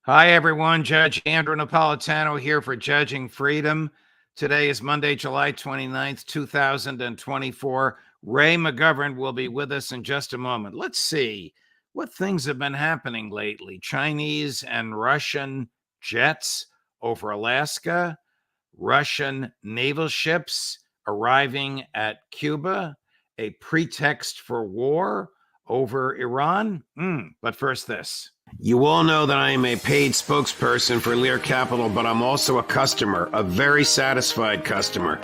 Hi, everyone. Judge Andrew Napolitano here for Judging Freedom. Today is Monday, July 29th, 2024. Ray McGovern will be with us in just a moment. Let's see what things have been happening lately. Chinese and Russian jets over Alaska, Russian naval ships arriving at Cuba, a pretext for war over Iran. But first, this. You all know that I am a paid spokesperson for Lear Capital, but I'm also a customer, a very satisfied customer.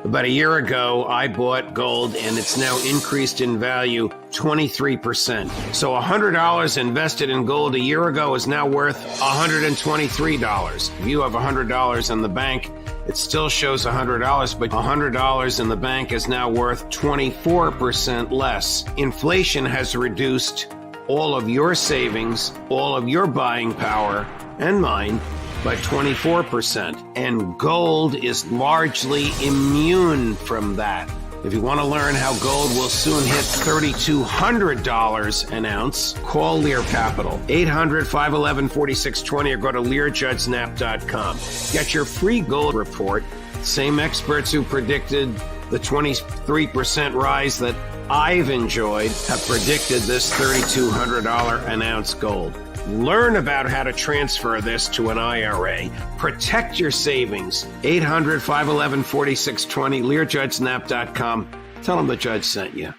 About a year ago, I bought gold, and it's now increased in value 23%. So $100 invested in gold a year ago is now worth $123. If you have $100 in the bank, it still shows $100, but $100 in the bank is now worth 24% less. Inflation has reduced all of your savings, all of your buying power, and mine, by 24%. And gold is largely immune from that. If you want to learn how gold will soon hit $3,200 an ounce, call Lear Capital, 800-511-4620, or go to LearJudgeSnap.com. Get your free gold report. Same experts who predicted the 23% rise that I've enjoyed have predicted this $3,200 an ounce gold. Learn about how to transfer this to an IRA. Protect your savings. 800-511-4620, LearJudgeSnap.com. Tell them the judge sent you.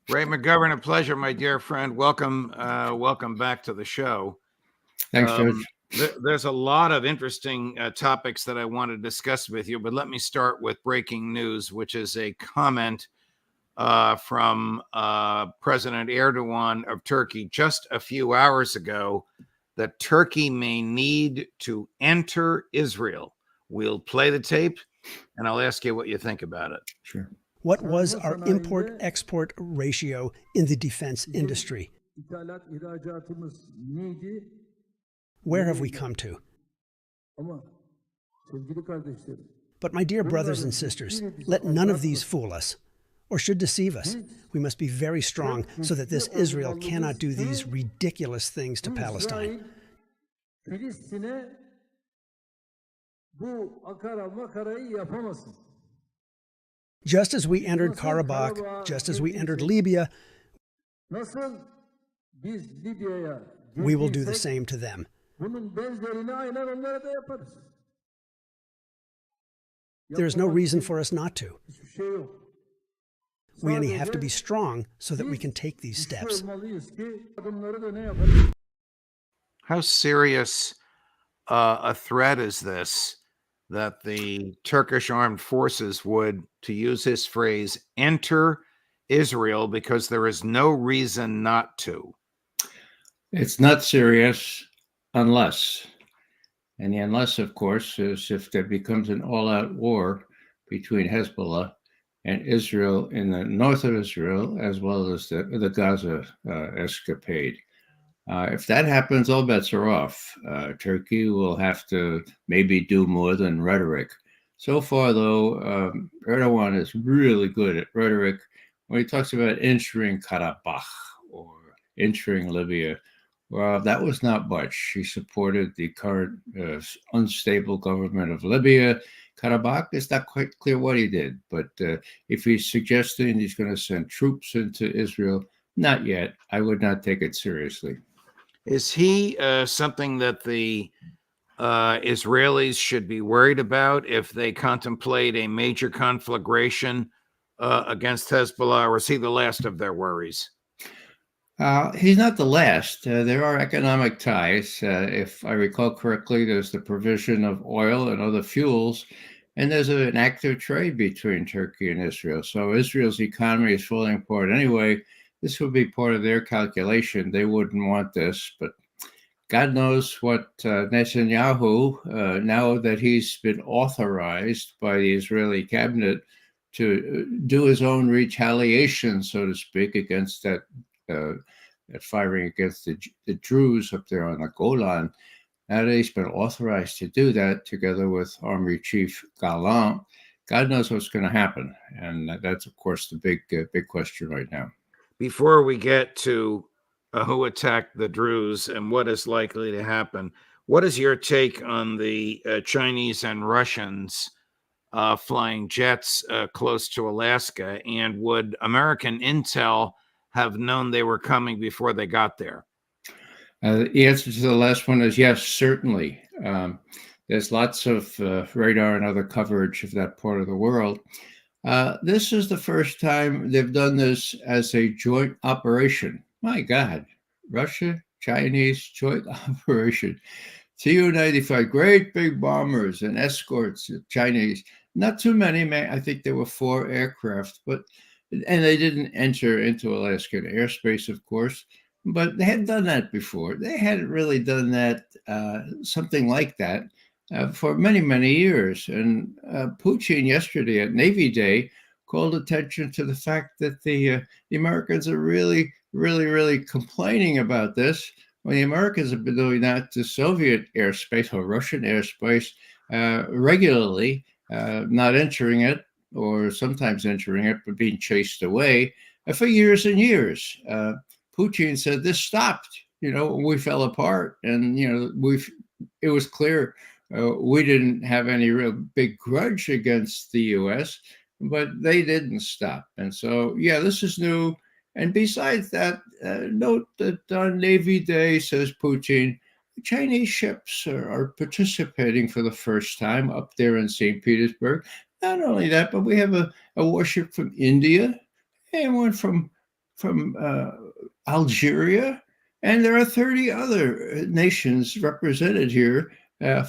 Ray McGovern, a pleasure, my dear friend. Welcome back to the show. Thanks, Judge. There's a lot of interesting topics that I want to discuss with you, but let me start with breaking news, which is a comment from President Erdogan of Turkey just a few hours ago that Turkey may need to enter Israel. We'll play the tape, and I'll ask you what you think about it. Sure. What was our import-export ratio in the defense industry? Where have we come to? But my dear brothers and sisters, let none of these fool us or should deceive us. We must be very strong so that this Israel cannot do these ridiculous things to Palestine. Just as we entered Karabakh, just as we entered Libya, we will do the same to them. There is no reason for us not to. We only have to be strong so that we can take these steps. How serious a threat is this that the Turkish armed forces would, to use his phrase, enter Israel because there is no reason not to? It's not serious unless, and the unless, of course, is if there becomes an all-out war between Hezbollah and Israel in the north of Israel, as well as the Gaza escapade. If that happens, all bets are off. Turkey will have to maybe do more than rhetoric. So far, though, Erdogan is really good at rhetoric. When he talks about entering Karabakh or entering Libya, well, that was not much. He supported the current unstable government of Libya. Karabakh, it's not quite clear what he did, but if he's suggesting he's going to send troops into Israel, not yet. I would not take it seriously. Is he something that the Israelis should be worried about if they contemplate a major conflagration against Hezbollah, or is he the last of their worries? He's not the last. There are economic ties. If I recall correctly, there's the provision of oil and other fuels, and there's an active trade between Turkey and Israel. So Israel's economy is falling apart anyway. This would be part of their calculation. They wouldn't want this, but God knows what Netanyahu, now that he's been authorized by the Israeli cabinet to do his own retaliation, so to speak, against that firing against the Druze up there on the Golan. Now that he's been authorized to do that, together with Army Chief Gallant, God knows what's going to happen. And that's, of course, the big question right now. Before we get to who attacked the Druze and what is likely to happen. What is your take on the Chinese and Russians flying jets close to Alaska? And would American intel have known they were coming before they got there? The answer to the last one is yes, certainly. There's lots of radar and other coverage of that part of the world. This is the first time they've done this as a joint operation. My God, Russia, Chinese joint operation. Tu-95, great big bombers and escorts, Chinese. Not too many, I think there were 4 aircraft, and they didn't enter into Alaskan airspace, of course, but they had done that before. They hadn't really done that, something like that, for many, many years. And Putin yesterday at Navy Day called attention to the fact that the Americans are really, really, really complaining about this. When the Americans have been doing that to Soviet airspace or Russian airspace regularly, not entering it or sometimes entering it, but being chased away for years and years. Putin said this stopped. We fell apart, and it was clear we didn't have any real big grudge against the U.S., but they didn't stop. And so, yeah, this is new. And besides that, note that on Navy Day, says Putin, Chinese ships are participating for the first time up there in St. Petersburg. Not only that, but we have a warship from India and one from Algeria. And there are 30 other nations represented here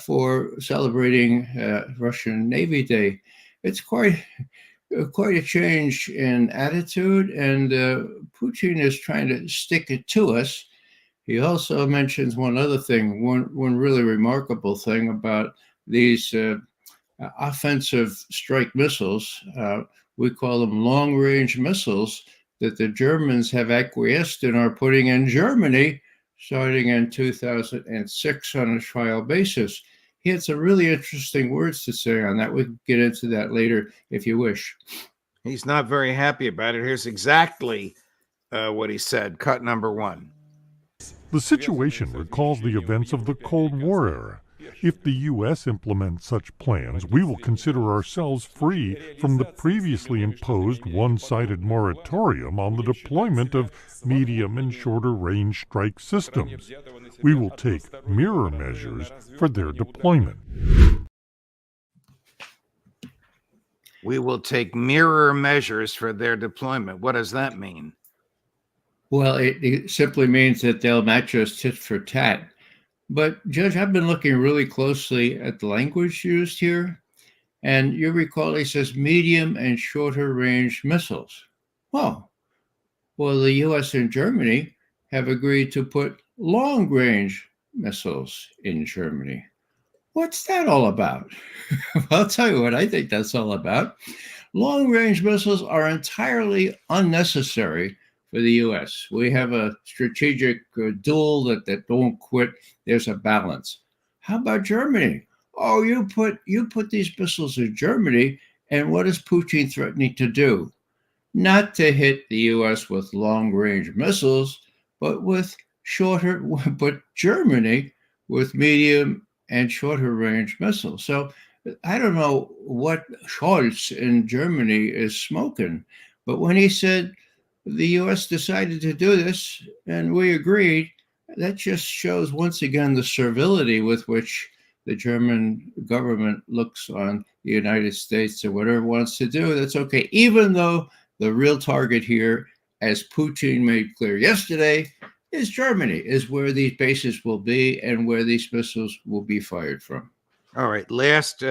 for celebrating Russian Navy Day. It's quite a change in attitude, and Putin is trying to stick it to us. He also mentions one other thing, one really remarkable thing about these offensive strike missiles. We call them long-range missiles that the Germans have acquiesced and are putting in Germany starting in 2006 on a trial basis. He had some really interesting words to say on that. We can get into that later if you wish. He's not very happy about it. Here's exactly what he said. Cut number 1. The situation recalls the events of the Cold War era. If the U.S. implements such plans, we will consider ourselves free from the previously imposed one-sided moratorium on the deployment of medium and shorter-range strike systems. We will take mirror measures for their deployment. We will take mirror measures for their deployment. What does that mean? Well, it simply means that they'll match us tit for tat. But, Judge, I've been looking really closely at the language used here. And you recall he says medium and shorter range missiles. Well, the U.S. and Germany have agreed to put long range missiles in Germany. What's that all about? I'll tell you what I think that's all about. Long range missiles are entirely unnecessary for the U.S. We have a strategic duel that don't quit. There's a balance. How about Germany? Oh, you put these missiles in Germany, and what is Putin threatening to do? Not to hit the U.S. with long-range missiles, but Germany with medium and shorter-range missiles. So I don't know what Scholz in Germany is smoking, but when he said the U.S. decided to do this and we agreed, that just shows once again the servility with which the German government looks on the United States, or whatever it wants to do. That's okay, even though the real target here, as Putin made clear yesterday, is Germany, is where these bases will be and where these missiles will be fired from. All right, last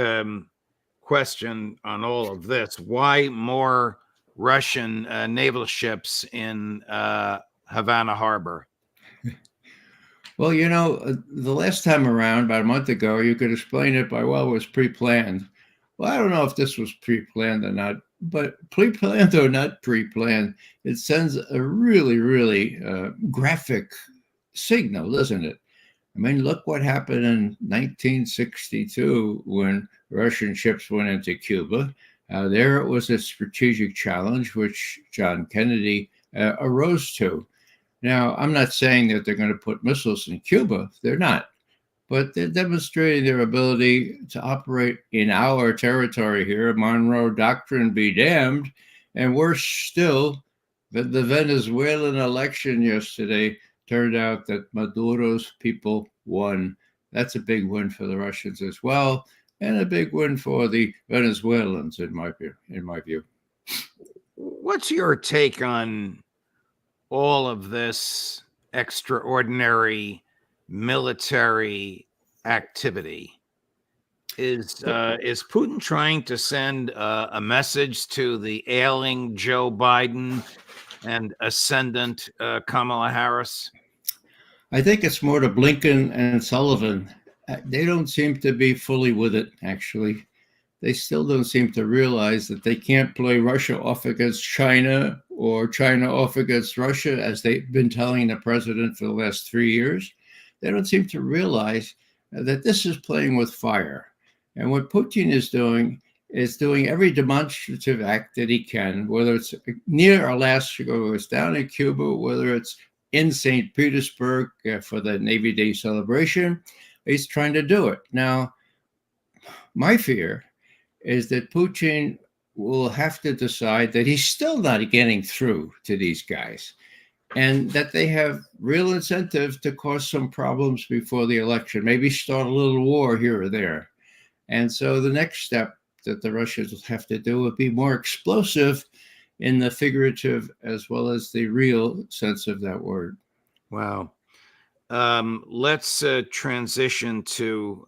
question on all of this. Why more Russian naval ships in Havana Harbor? Well, the last time around, about a month ago, you could explain it by, well, it was pre-planned. Well, I don't know if this was pre-planned or not, but pre-planned or not pre-planned, it sends a really, really graphic signal, doesn't it? I mean, look what happened in 1962 when Russian ships went into Cuba. There it was a strategic challenge which John Kennedy arose to. Now, I'm not saying that they're going to put missiles in Cuba. They're not. But they're demonstrating their ability to operate in our territory here. Monroe Doctrine be damned. And worse still, the Venezuelan election yesterday turned out that Maduro's people won. That's a big win for the Russians as well, and a big win for the Venezuelans, in my view. What's your take on all of this extraordinary military activity? Is Putin trying to send a message to the ailing Joe Biden and ascendant Kamala Harris? I think it's more to Blinken and Sullivan. They don't seem to be fully with it, actually. They still don't seem to realize that they can't play Russia off against China or China off against Russia, as they've been telling the president for the last 3 years. They don't seem to realize that this is playing with fire. And what Putin is doing every demonstrative act that he can, whether it's near Alaska, whether it's down in Cuba, whether it's in St. Petersburg for the Navy Day celebration, he's trying to do it. Now, my fear is that Putin will have to decide that he's still not getting through to these guys, and that they have real incentive to cause some problems before the election, maybe start a little war here or there. And so the next step that the Russians will have to do would be more explosive in the figurative as well as the real sense of that word. Wow. Let's transition to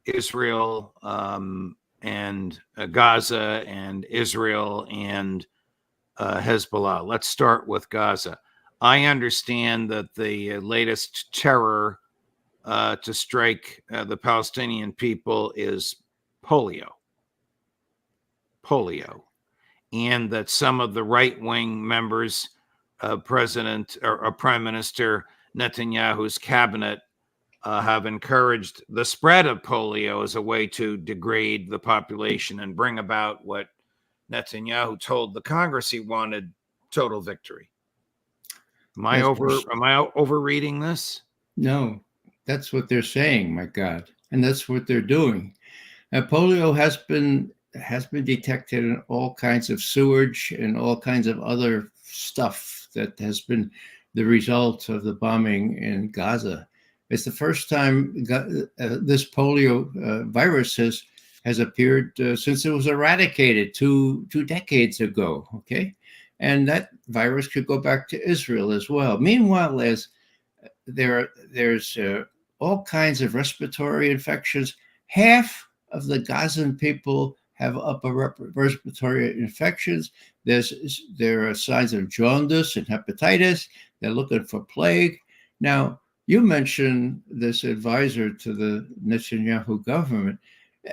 Israel and Gaza and Israel and Hezbollah. Let's start with Gaza. I understand that the latest terror to strike the Palestinian people is polio, and that some of the right-wing members of President or Prime Minister Netanyahu's cabinet have encouraged the spread of polio as a way to degrade the population and bring about what Netanyahu told the Congress he wanted: total victory. Am I overreading this? No, that's what they're saying, my God. And that's what they're doing. Polio has been detected in all kinds of sewage and all kinds of other stuff that has been the result of the bombing in Gaza. It's the first time this polio virus has appeared since it was eradicated two decades ago. Okay, and that virus could go back to Israel as well. Meanwhile, as there's all kinds of respiratory infections. Half of the Gazan people have upper respiratory infections. There are signs of jaundice and hepatitis. They're looking for plague. Now, you mentioned this advisor to the Netanyahu government.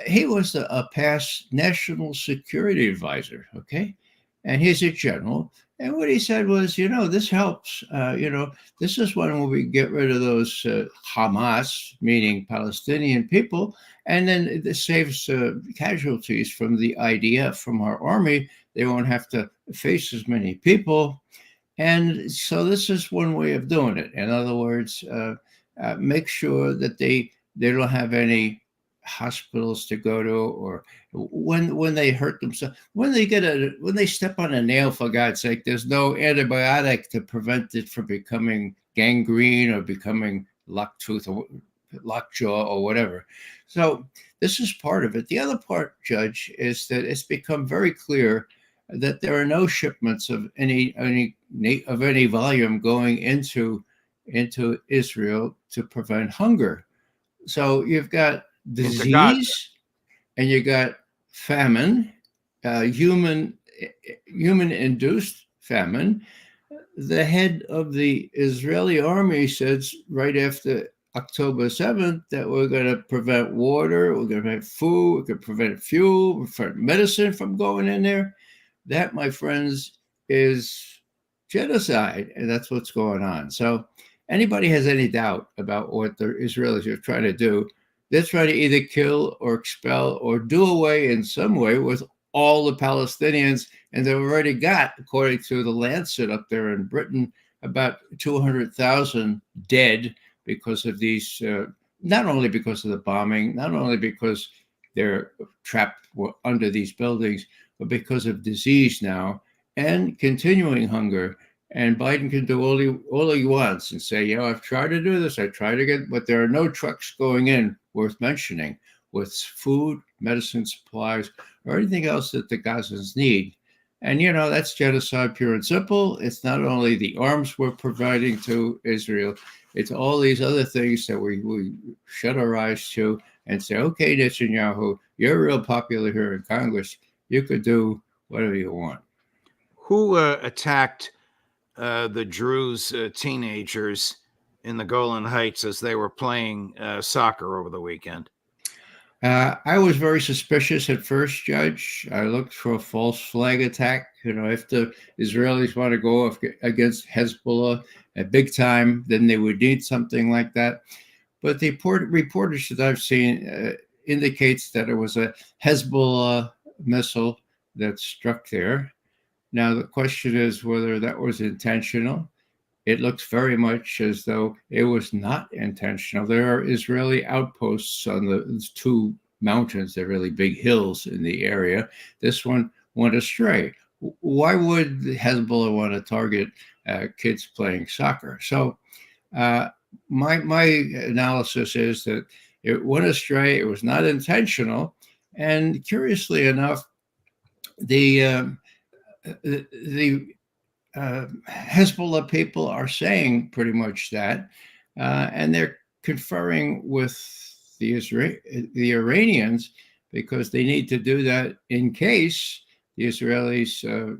He was a past national security advisor, okay? And he's a general. And what he said was, this helps. This is when we get rid of those Hamas, meaning Palestinian people, and then this saves casualties from the IDF, from our army. They won't have to face as many people. And so this is one way of doing it. In other words, make sure that they don't have any hospitals to go to, or when they hurt themselves, when they step on a nail, for God's sake, there's no antibiotic to prevent it from becoming gangrene or becoming lockjaw or whatever. So this is part of it. The other part, Judge, is that it's become very clear that there are no shipments of any volume going into Israel to prevent hunger. So you've got disease and you got famine, human induced famine. The head of the Israeli army says right after October 7th that we're going to prevent water, we're going to prevent food, we're going to prevent fuel, we're prevent medicine from going in there. That, my friends, is genocide, and that's what's going on. So anybody has any doubt about what the Israelis are trying to do, they're trying to either kill or expel or do away in some way with all the Palestinians. And they've already got, according to the Lancet up there in Britain, about 200,000 dead because of these, not only because of the bombing, not only because they're trapped under these buildings, but because of disease now and continuing hunger. And Biden can do all he wants and say, I've tried to do this. I tried to get, but there are no trucks going in worth mentioning with food, medicine supplies, or anything else that the Gazans need. And, that's genocide pure and simple. It's not only the arms we're providing to Israel, it's all these other things that we shut our eyes to and say, okay, Netanyahu, you're real popular here in Congress. You could do whatever you want. Who attacked the Druze teenagers in the Golan Heights as they were playing soccer over the weekend? I was very suspicious at first, Judge. I looked for a false flag attack. If the Israelis want to go against Hezbollah at big time, then they would need something like that. But the reportage that I've seen indicates that it was a Hezbollah missile that struck there. Now, the question is whether that was intentional. It looks very much as though it was not intentional. There are Israeli outposts on the two mountains. They're really big hills in the area. This one went astray. Why would Hezbollah want to target kids playing soccer? So my analysis is that it went astray. It was not intentional. And curiously enough, the Hezbollah people are saying pretty much that, and they're conferring with the Iranians because they need to do that in case the Israelis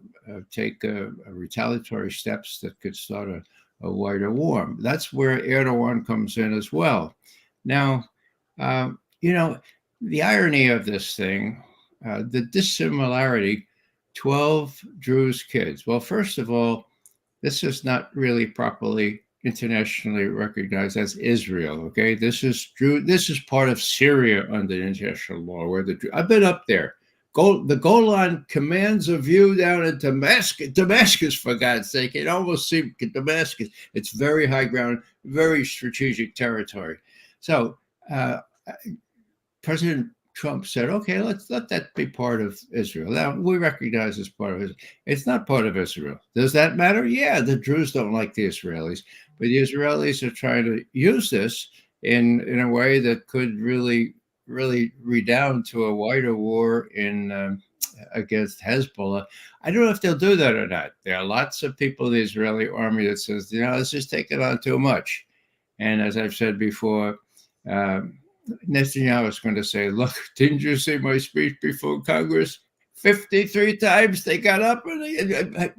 take retaliatory steps that could start a wider war. That's where Erdogan comes in as well. Now, the irony of this thing, the dissimilarity, 12 Druze kids. Well, first of all, this is not really properly internationally recognized as Israel. Okay, this is part of Syria under international law. Where I've been up there. The Golan commands a view down in Damascus, for God's sake. It almost seems Damascus. It's very high ground, very strategic territory. So President Trump said, okay, let's let that be part of Israel. Now, we recognize it's part of Israel. It's not part of Israel. Does that matter? Yeah, the Druze don't like the Israelis, but the Israelis are trying to use this in a way that could really redound to a wider war against Hezbollah. I don't know if they'll do that or not. There are lots of people in the Israeli army that says, this is taking on too much. And as I've said before, Netanyahu is going to say, look, didn't you see my speech before Congress? 53 times they got up.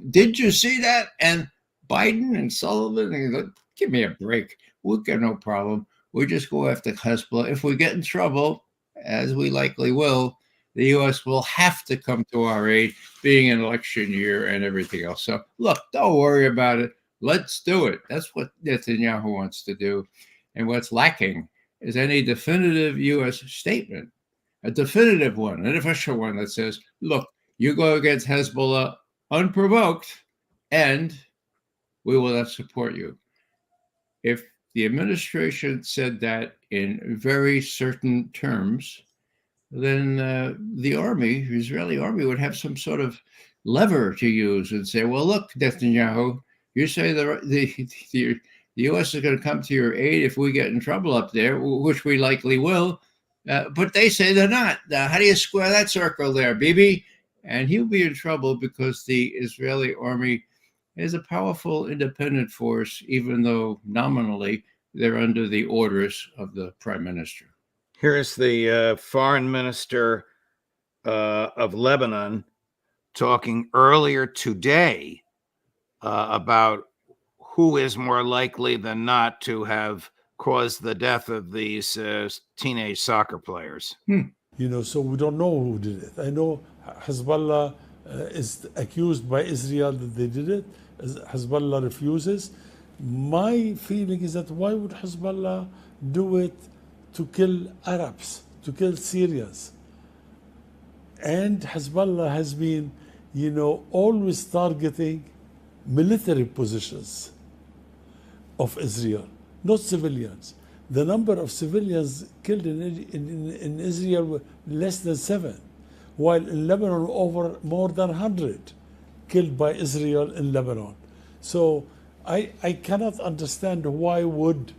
Did you see that? And Biden and Sullivan, give me a break. We'll get no problem. We'll just go after Hezbollah. If we get in trouble, as we likely will, the U.S. will have to come to our aid, being an election year and everything else. So, look, don't worry about it. Let's do it. That's what Netanyahu wants to do. And what's lacking is any definitive U.S. statement, a definitive one, an official one that says, look, you go against Hezbollah unprovoked, and we will not support you. If the administration said that in very certain terms, then the Israeli army would have some sort of lever to use and say, well, look, Netanyahu, you say the U.S. is going to come to your aid if we get in trouble up there, which we likely will, but they say they're not. Now, how do you square that circle there, Bibi? And he'll be in trouble because the Israeli army is a powerful independent force, even though nominally they're under the orders of the prime minister. Here's the foreign minister of Lebanon talking earlier today about who is more likely than not to have caused the death of these teenage soccer players. So we don't know who did it. I know Hezbollah is accused by Israel that they did it. Hezbollah refuses. My feeling is that why would Hezbollah do it to kill Arabs, to kill Syrians? And Hezbollah has been, always targeting military positions of Israel, not civilians. The number of civilians killed in Israel were less than 7, while in Lebanon over more than 100 killed by Israel in Lebanon. So I cannot understand why would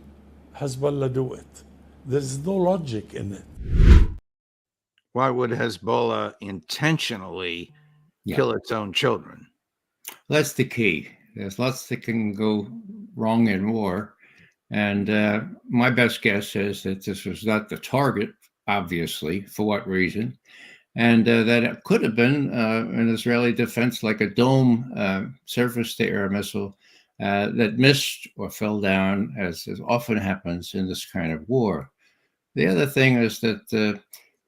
Hezbollah do it. There is no logic in it. Why would Hezbollah intentionally Yeah. kill its own children? That's the key. There's lots that can go wrong in war. And my best guess is that this was not the target, obviously. For what reason? And that it could have been an Israeli defense, like a dome surface-to-air missile that missed or fell down, as often happens in this kind of war. The other thing is that,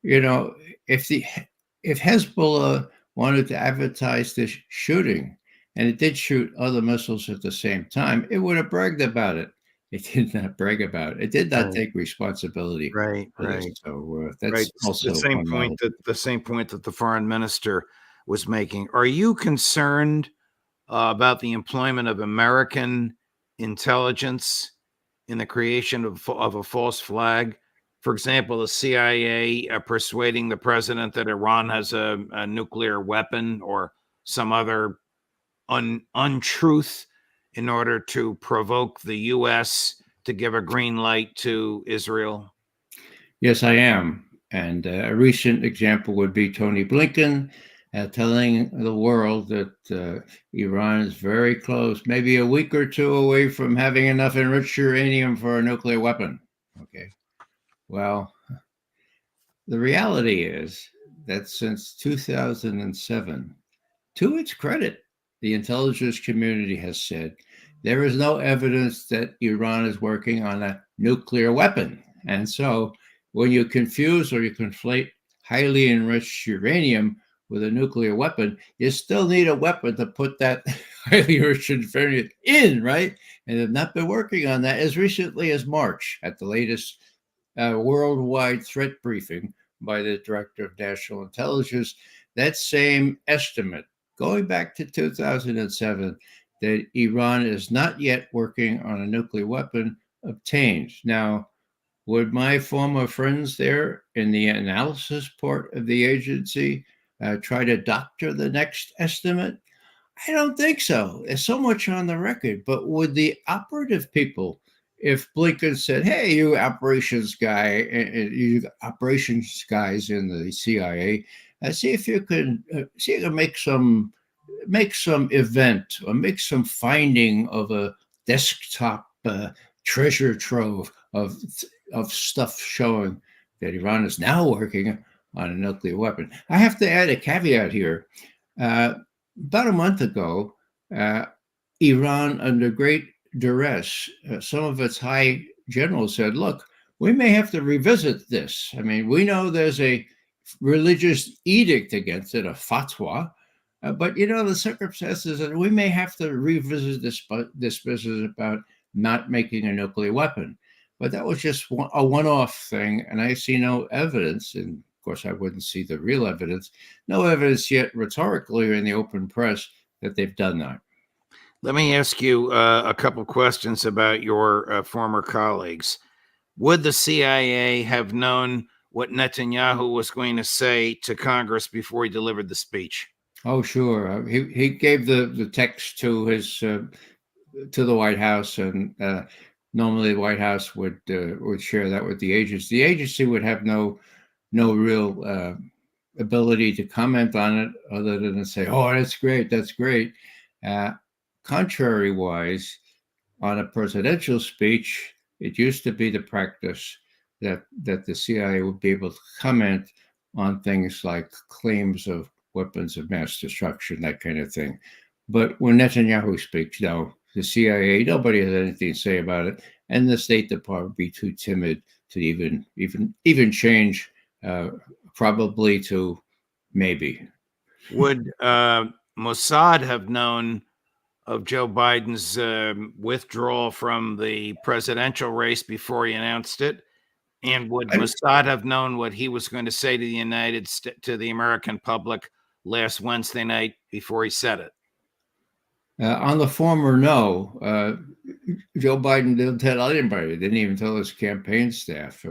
if Hezbollah wanted to advertise this shooting, and it did shoot other missiles at the same time, it would have bragged about it. It did not brag about it. It did not take responsibility. Right. So that's Right. also The same point that the foreign minister was making. Are you concerned about the employment of American intelligence in the creation of a false flag? For example, the CIA persuading the president that Iran has a nuclear weapon or some other untruth in order to provoke the U.S. to give a green light to Israel? Yes, I am. And a recent example would be Tony Blinken telling the world that Iran is very close, maybe a week or two away from having enough enriched uranium for a nuclear weapon. Okay. Well, the reality is that since 2007, to its credit, the intelligence community has said there is no evidence that Iran is working on a nuclear weapon. And so when you confuse or you conflate highly enriched uranium with a nuclear weapon, you still need a weapon to put that highly enriched uranium in, right? And they've not been working on that as recently as March at the latest worldwide threat briefing by the Director of National Intelligence. That same estimate, going back to 2007, that Iran is not yet working on a nuclear weapon, obtained. Now, would my former friends there in the analysis part of the agency try to doctor the next estimate? I don't think so. There's so much on the record. But would the operative people, if Blinken said, "Hey, you operations guy, you operations guys in the CIA, see if you can make some event or make some finding of a desktop treasure trove of stuff showing that Iran is now working on a nuclear weapon." I have to add a caveat here. About a month ago, Iran, under great duress, some of its high generals said, "Look, we may have to revisit this. I mean, we know there's a religious edict against it, a fatwa, but the circumstances, and we may have to revisit this business about not making a nuclear weapon." But that was just a one-off thing, and I see no evidence, and of course I wouldn't see the real evidence, no evidence yet rhetorically or in the open press that they've done that. Let me ask you a couple questions about your former colleagues. Would the CIA have known what Netanyahu was going to say to Congress before he delivered the speech? Oh, sure. He gave the text to his to the White House, and normally the White House would share that with the agency. The agency would have no real ability to comment on it other than to say, "Oh, that's great, that's great." Contrary-wise, on a presidential speech, it used to be the practice that the CIA would be able to comment on things like claims of weapons of mass destruction, that kind of thing. But when Netanyahu speaks, no, the CIA, nobody has anything to say about it, and the State Department would be too timid to even change, probably to maybe. Would Mossad have known of Joe Biden's withdrawal from the presidential race before he announced it? And would Mossad have known what he was going to say to the American public last Wednesday night before he said it? On the former, no. Joe Biden didn't tell anybody. Didn't even tell his campaign staff.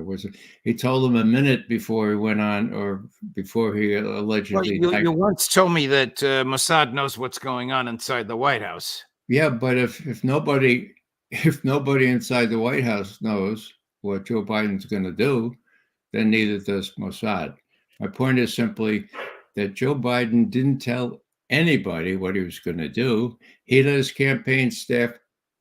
He told them a minute before he went on, or before he allegedly. Well, you once told me that Mossad knows what's going on inside the White House. Yeah, but if nobody inside the White House knows what Joe Biden's going to do, then neither does Mossad. My point is simply that Joe Biden didn't tell anybody what he was going to do. He let his campaign staff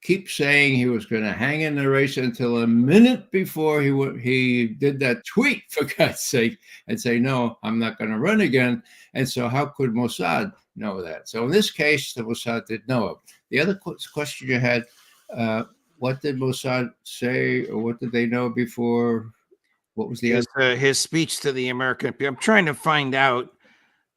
keep saying he was going to hang in the race until a minute before he did that tweet, for God's sake, and say, no, I'm not going to run again. And so how could Mossad know that? So in this case, the Mossad did know it. The other question you had, what did Mossad say, or what did they know before? What was the his speech to the American people? I'm trying to find out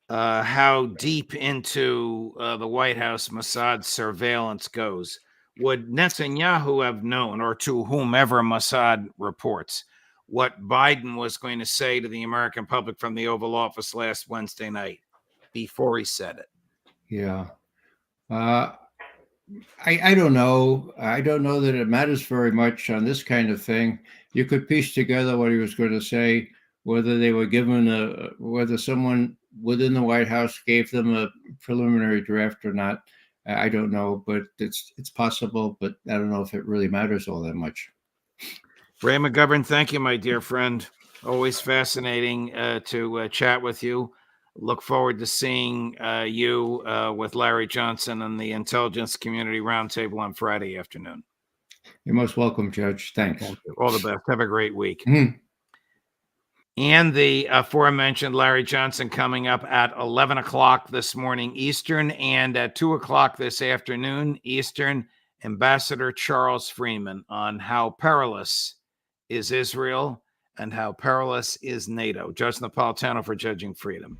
how deep into the White House Mossad surveillance goes. Would Netanyahu have known, or to whomever Mossad reports, what Biden was going to say to the American public from the Oval Office last Wednesday night before he said it? Yeah. I don't know. I don't know that it matters very much on this kind of thing. You could piece together what he was going to say, whether they were given whether someone within the White House gave them a preliminary draft or not. I don't know, but it's possible, but I don't know if it really matters all that much. Ray McGovern, thank you, my dear friend. Always fascinating to chat with you. Look forward to seeing you with Larry Johnson and the Intelligence Community Roundtable on Friday afternoon. You're most welcome, Judge. Thanks. Thank you. All the best. Have a great week. Mm-hmm. And the aforementioned Larry Johnson coming up at 11 o'clock this morning Eastern, and at 2 o'clock this afternoon Eastern, Ambassador Charles Freeman on how perilous is Israel and how perilous is NATO. Judge Napolitano for Judging Freedom.